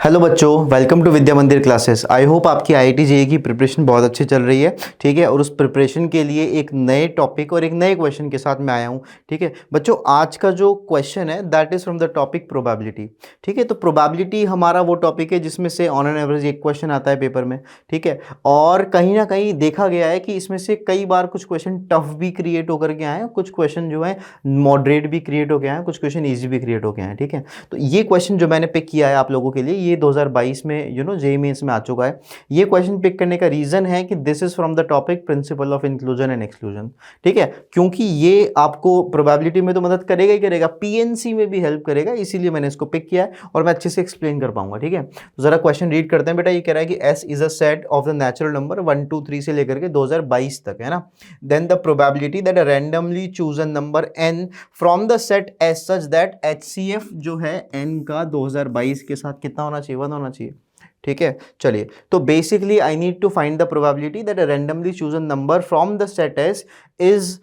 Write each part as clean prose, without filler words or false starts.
Hello बच्चों, welcome to विद्या मंदिर classes. I hope आपकी आईआईटी जेईई की प्रिपरेशन बहुत अच्छी चल रही है। ठीक है, और उस प्रिपरेशन के लिए एक नए टॉपिक और एक नए क्वेश्चन के साथ मैं आया हूँ। ठीक है बच्चों, आज का जो क्वेश्चन है that is from the topic probability. ठीक है, तो प्रोबेबिलिटी हमारा वो टॉपिक है जिसमें से ऑन एन एवरेज एक क्वेश्चन आता है पेपर में। ठीक है, और कहीं ना कहीं देखा गया है कि इसमें से कई बार कुछ क्वेश्चन टफ भी क्रिएट होकर के आए हैं, कुछ क्वेश्चन जो है मॉडरेट भी क्रिएट हो गए हैं, कुछ क्वेश्चन ईजी भी क्रिएट हो गए हैं। ठीक है, तो ये क्वेश्चन जो मैंने पिक किया है आप लोगों के लिए, ये 2022 में जेईई मेंस में आ चुका है। ये क्वेश्चन पिक करने का रीजन है कि this is from the topic principal of inclusion and exclusion. ठीक है, क्योंकि ये आपको प्रोबेबिलिटी में तो मदद करेगा ही करेगा, पीएनसी में भी हेल्प करेगा, इसीलिए मैंने इसको पिक किया है और मैं अच्छे से एक्सप्लेन कर पाऊंगा। ठीक है, तो जरा क्वेश्चन रीड करते हैं बेटा। ये कह रहा है कि S is a set of the natural number 1 2 3 से लेकर के 2022 तक, है ना। Then the probability that a randomly chosen number n from the set as such that HCF जो है n का 2022 के साथ कितना होना चाहिए, 1 होना चाहिए। ठीक है, चलिए, तो basically I need to find the probability that a randomly chosen number from the set S is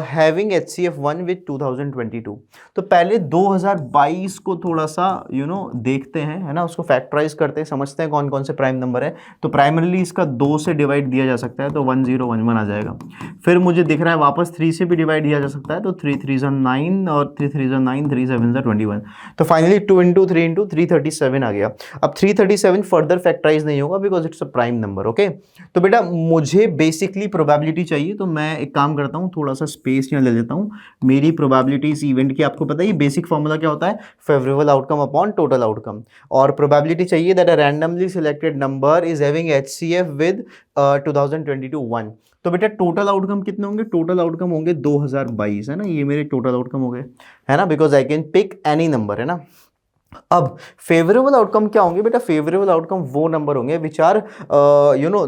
having HCF 1 with 2022। तो पहले 2022 को थोड़ा सा देखते हैं, है ना, उसको फैक्टराइज करते हैं, समझते हैं कौन कौन से प्राइम नंबर है। तो प्राइमरली इसका 2 से डिवाइड दिया जा सकता है, तो 1011 आ जाएगा। फिर मुझे दिख रहा है वापस 3 से भी डिवाइड दिया जा सकता है, तो 3 3 9 और 3 3 9, 3 7 21। तो फाइनली 2 इंटू 3 इंटू 337 आ गया। अब 337 फर्दर फैक्टराइज नहीं होगा because it's a prime number. Okay, तो बेटा मुझे बेसिकली प्रोबेबिलिटी चाहिए, तो मैं एक काम करता हूँ, थोड़ा सा स्पेस यहाँ ले लेता हूँ। मेरी प्रोबेबिलिटी इस इवेंट की आपको पता है, बेसिक फॉर्मूला क्या होता है, favourable outcome upon total outcome. और प्रोबेबिलिटी चाहिए that a randomly selected number is having HCF with 2022 1। तो बेटा टोटल आउटकम कितने होंगे, टोटल आउटकम होंगे 2022, है ना, ये मेरे टोटल आउटकम हो गए, है ना, because I can pick any number, है ना। अब फेवरेबल आउटकम क्या होंगे बेटा, फेवरेबल आउटकम वो नंबर होंगे which are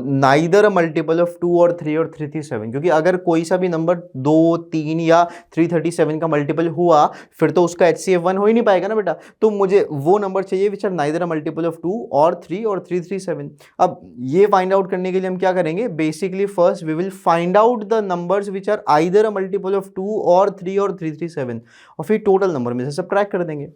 neither a multiple of 2 और 3 और 337। क्योंकि अगर कोई सा भी नंबर 2 3 या 337 का मल्टीपल हुआ फिर तो उसका HCF 1 हो ही नहीं पाएगा ना बेटा। तो मुझे वो नंबर चाहिए which are neither a multiple of 2 और 3 और 337। अब ये फाइंड आउट करने के लिए हम क्या करेंगे, basically first we will find out the numbers which are either a multiple of 2 और 3 और 337 और फिर टोटल नंबर में से सबट्रैक्ट कर देंगे।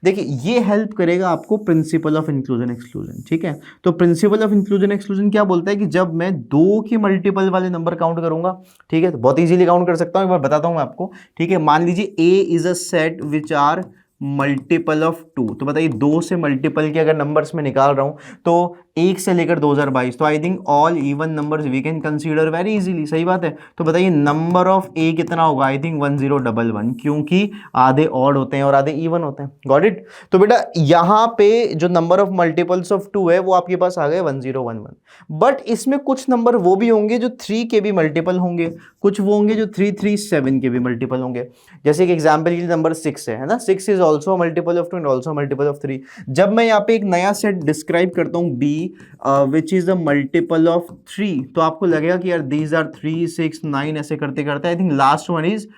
देखिए ये हेल्प करेगा आपको प्रिंसिपल ऑफ इंक्लूजन एक्सक्लूजन। ठीक है, तो प्रिंसिपल ऑफ इंक्लूजन एक्सक्लूजन क्या बोलता है कि जब मैं 2 के मल्टीपल वाले नंबर काउंट करूंगा, ठीक है, तो बहुत इजीली काउंट कर सकता हूं, एक बार बताता हूं मैं आपको। ठीक है, मान लीजिए A is a set which are multiple of 2। तो बताइए 2 से मल्टीपल के अगर नंबर्स में निकाल रहा हूं तो 1 से लेकर 2022, तो I think all even numbers we can consider very easily. सही बात है, तो बताइए नंबर ऑफ ए कितना होगा, आई थिंक 1011, क्योंकि आधे ऑड होते हैं और आधे इवन होते हैं। Got it. तो बेटा यहां पे जो नंबर ऑफ मल्टीपल्स ऑफ 2 है वो आपके पास आ गए 1011। बट इसमें कुछ नंबर वो भी होंगे जो 3 के भी मल्टीपल होंगे, कुछ वो होंगे जो 337 के भी मल्टीपल होंगे। जैसे कि एग्जाम्पल के लिए नंबर 6 है ना, 6 is also multiple of 2 and also multiple of 3। जब मैं यहाँ पे एक नया सेट डिस्क्राइब करता हूँ B which is the multiple of 3, तो आपको लगेगा कि यार दीज आर 3 6 9 ऐसे करते करते I think last one is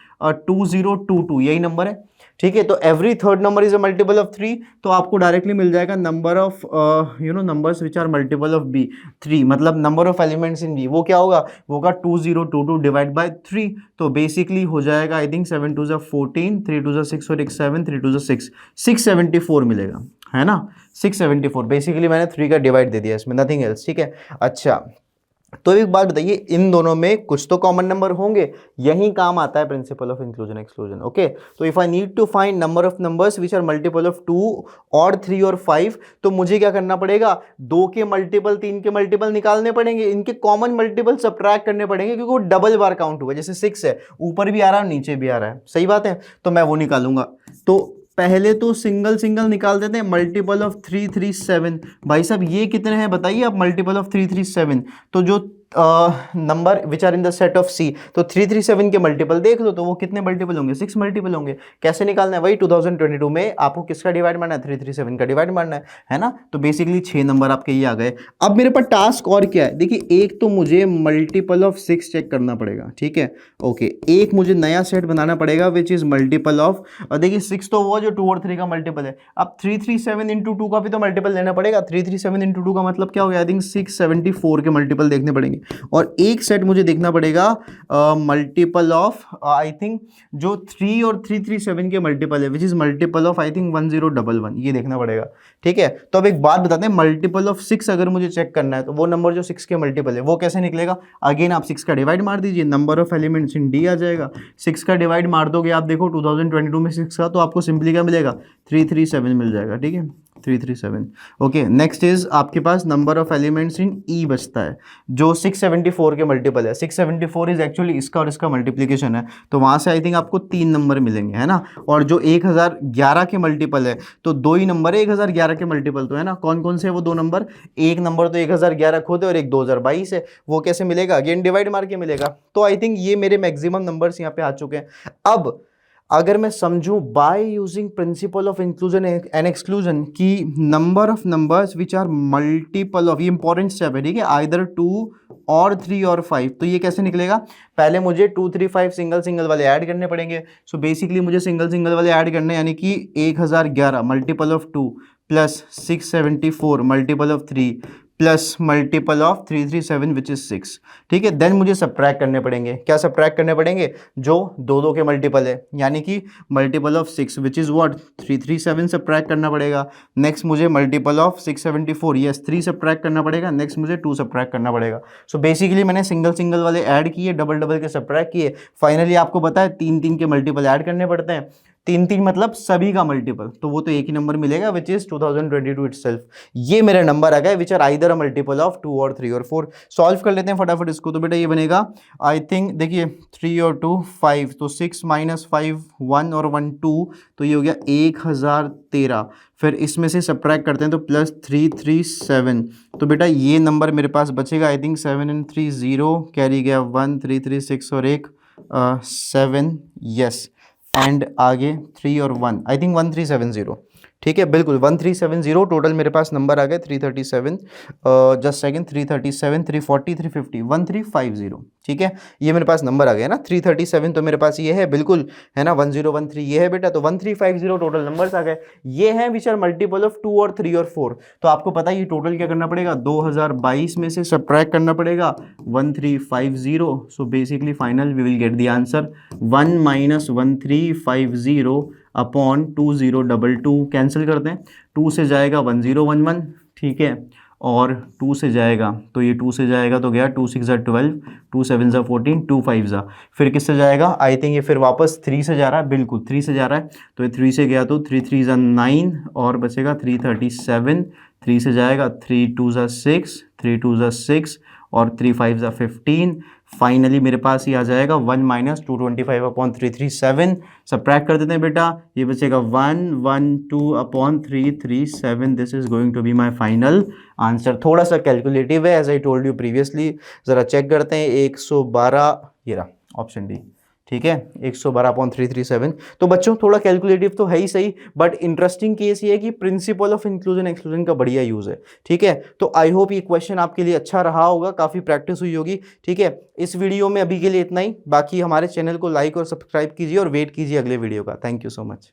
2022, यही नंबर है। ठीक है, तो every third number is a multiple of 3, तो आपको डायरेक्टली मिल जाएगा number of numbers which are multiple of B 3, मतलब number of elements in B वो क्या होगा, वो होगा 2022 डिवाइड बाय 3। तो बेसिकली हो जाएगा आई थिंक 7 2 14, 3 2 6 और 7, 3 2 6, 674 मिलेगा, है ना, 674। बेसिकली मैंने 3 का डिवाइड दे दिया इसमें, नथिंग एल्स। ठीक है, अच्छा तो एक बात बताइए, इन दोनों में कुछ तो कॉमन नंबर होंगे, यही काम आता है principle of inclusion exclusion. Okay, तो if I need to find number of numbers which are multiple of 2 और 3 और 5, तो मुझे क्या करना पड़ेगा, 2 के मल्टीपल 3 के मल्टीपल निकालने पड़ेंगे, इनके कॉमन मल्टीपल सबट्रैक्ट करने पड़ेंगे क्योंकि वो डबल बार काउंट हुआ। जैसे 6 है, ऊपर भी आ रहा है नीचे भी आ रहा है, सही बात है, तो मैं वो निकालूंगा। तो पहले तो सिंगल सिंगल निकाल देते हैं, मल्टीपल ऑफ 337। भाई साहब ये कितने हैं बताइए आप, मल्टीपल ऑफ 337, तो जो number which are in the set of C, तो 337 के मल्टीपल देख लो, तो वो कितने मल्टीपल होंगे, 6 मल्टीपल होंगे। कैसे निकालना है, वही 2022 में आपको किसका डिवाइड मारना है, 337 का डिवाइड मारना है ना। तो बेसिकली 6 नंबर आपके ये आ गए। अब मेरे पास टास्क और क्या है, देखिए एक तो मुझे मल्टीपल ऑफ 6 चेक करना पड़ेगा। ठीक है, ओके, एक मुझे नया सेट बनाना पड़ेगा विच इज मल्टीपल ऑफ, देखिए 6 तो वो जो 2 और 3 का मल्टीपल है। अब 337 इंटू 2 का भी तो मल्टीपल लेना पड़ेगा। 337 इंटू 2 का मतलब क्या हो गया, आई थिंक 674 के मल्टीपल देखने पड़ेंगे। और एक सेट मुझे देखना पड़ेगा मल्टीपल ऑफ आई थिंक जो 3 और 337 के मल्टीपल है, which is multiple of I think 1011, ये देखना पड़ेगा। ठीक है, तो अब एक बात बताते हैं, मल्टीपल ऑफ 6 अगर मुझे चेक करना है तो वो नंबर जो 6 के मल्टीपल है वो कैसे निकलेगा? अगेन आप 6 का डिवाइड मार दीजिए, number of elements in D आ जाएगा। 6 का डिवाइड मार दोगे आप देखो 2022 में 6 का, तो आपको सिंपली क्या मिलेगा? 337 मिल जाएगा। ठीक है, 337। ओके, नेक्स्ट इज आपके पास नंबर ऑफ एलिमेंट्स इन ई बचता है जो 674 के मल्टीपल है। 674 इज एक्चुअली इसका और इसका मल्टीप्लिकेशन है, तो वहाँ से आई थिंक आपको 3 नंबर मिलेंगे, है ना। और जो 1011 के मल्टीपल है तो 2 ही नंबर है 1011 के मल्टीपल, तो है ना। कौन कौन से है वो 2 नंबर? एक नंबर तो 1011 खुद है और एक 2022 है। वो कैसे मिलेगा? अगेन डिवाइड मार के मिलेगा। तो आई थिंक ये मेरे मैक्सिमम नंबर्स यहाँ पे आ चुके हैं। अब अगर मैं समझूं by using principle of inclusion and exclusion की number of numbers which are multiple of, ये इंपॉर्टेंट स्टेप है, ठीक है, आइदर 2 और 3 और 5, तो ये कैसे निकलेगा? पहले मुझे 2 3 5 सिंगल सिंगल वाले ऐड करने पड़ेंगे। सो बेसिकली मुझे सिंगल सिंगल वाले ऐड करने, यानी कि 1011 multiple of 2 plus 674 multiple of 3 plus multiple of 337 which is 6। ठीक है, देन मुझे सब्ट्रैक्ट करने पड़ेंगे। क्या सब्ट्रैक्ट करने पड़ेंगे? जो 2 के मल्टीपल है, यानी कि multiple of 6 which is what 337 subtract करना पड़ेगा। नेक्स्ट मुझे मल्टीपल ऑफ 674 यस 3 सब्ट्रैक्ट करना पड़ेगा। नेक्स्ट मुझे 2 सब्ट्रैक्ट करना पड़ेगा। सो बेसिकली मैंने सिंगल सिंगल वाले ऐड किए, डबल डबल के सब्ट्रैक्ट किए। फाइनली आपको पता है 3 के मल्टीपल ऐड करने पड़ते हैं। 3 मतलब सभी का मल्टीपल, तो वो तो एक ही नंबर मिलेगा विच इज 2022 इटसेल्फ। ये मेरा नंबर आ गया which are either a multiple of 2 और 3 और 4। सॉल्व कर लेते हैं फटाफट इसको। तो बेटा ये बनेगा आई थिंक, देखिए 3 और 2 5, तो 6 माइनस 5 1 और 1 2, तो ये हो गया 1013। फिर इसमें से सब्ट्रैक्ट करते हैं तो प्लस 337, तो बेटा ये नंबर मेरे पास बचेगा आई थिंक 7 and 3 0, कैरी गया 1 3 3 6 और 1 7 यस, एंड आगे 3 और 1 आई थिंक 1370। ठीक है, बिल्कुल 1370 टोटल मेरे पास नंबर आ गए 337, जस्ट सेकंड 337 340 350 1350। ठीक है, ये मेरे पास नंबर आ गया ना 337, तो मेरे पास ये है बिल्कुल, है ना 1013 ये है बेटा, तो 1350 टोटल नंबर्स आ गए। ये हैं विच आर मल्टीपल ऑफ 2 और 3 और 4। तो आपको पता है ये टोटल क्या करना पड़ेगा? 2022 में से सब्ट्रैक्ट करना पड़ेगा 1350। So basically final we will get the answer 1 minus 1350 upon 2022, cancel करते हैं। 2 से जाएगा 1011, ठीक है, और 2 से जाएगा तो ये 2 से जाएगा तो गया 2 6 12, 2 7 14, 2 5 फिर किससे जाएगा? आई थिंक ये फिर वापस 3 से जा रहा है, बिल्कुल 3 से जा रहा है, तो ये 3 से गया तो 3 3 9 और बचेगा 337। 3 से जाएगा 3 2 6, 3 2 6 और 3 5 15। फाइनली मेरे पास ये आ जाएगा 1 माइनस 225 अपॉन 337। सब्ट्रैक्ट कर देते हैं बेटा, ये बचेगा 112 upon 337। This is going to be my final answer. थोड़ा सा कैलकुलेटिव है as I told you previously. ज़रा चेक करते हैं, 112 ये रहा ऑप्शन डी। ठीक है, 112.337। तो बच्चों थोड़ा कैलकुलेटिव तो है ही सही, बट इंटरेस्टिंग केस ये है कि प्रिंसिपल ऑफ इंक्लूजन एक्सक्लूजन का बढ़िया यूज़ है। ठीक है, तो आई होप ये क्वेश्चन आपके लिए अच्छा रहा होगा, काफ़ी प्रैक्टिस हुई होगी। ठीक है, इस वीडियो में अभी के लिए इतना ही। बाकी हमारे चैनल को लाइक और सब्सक्राइब कीजिए और वेट कीजिए अगले वीडियो का। Thank you so much.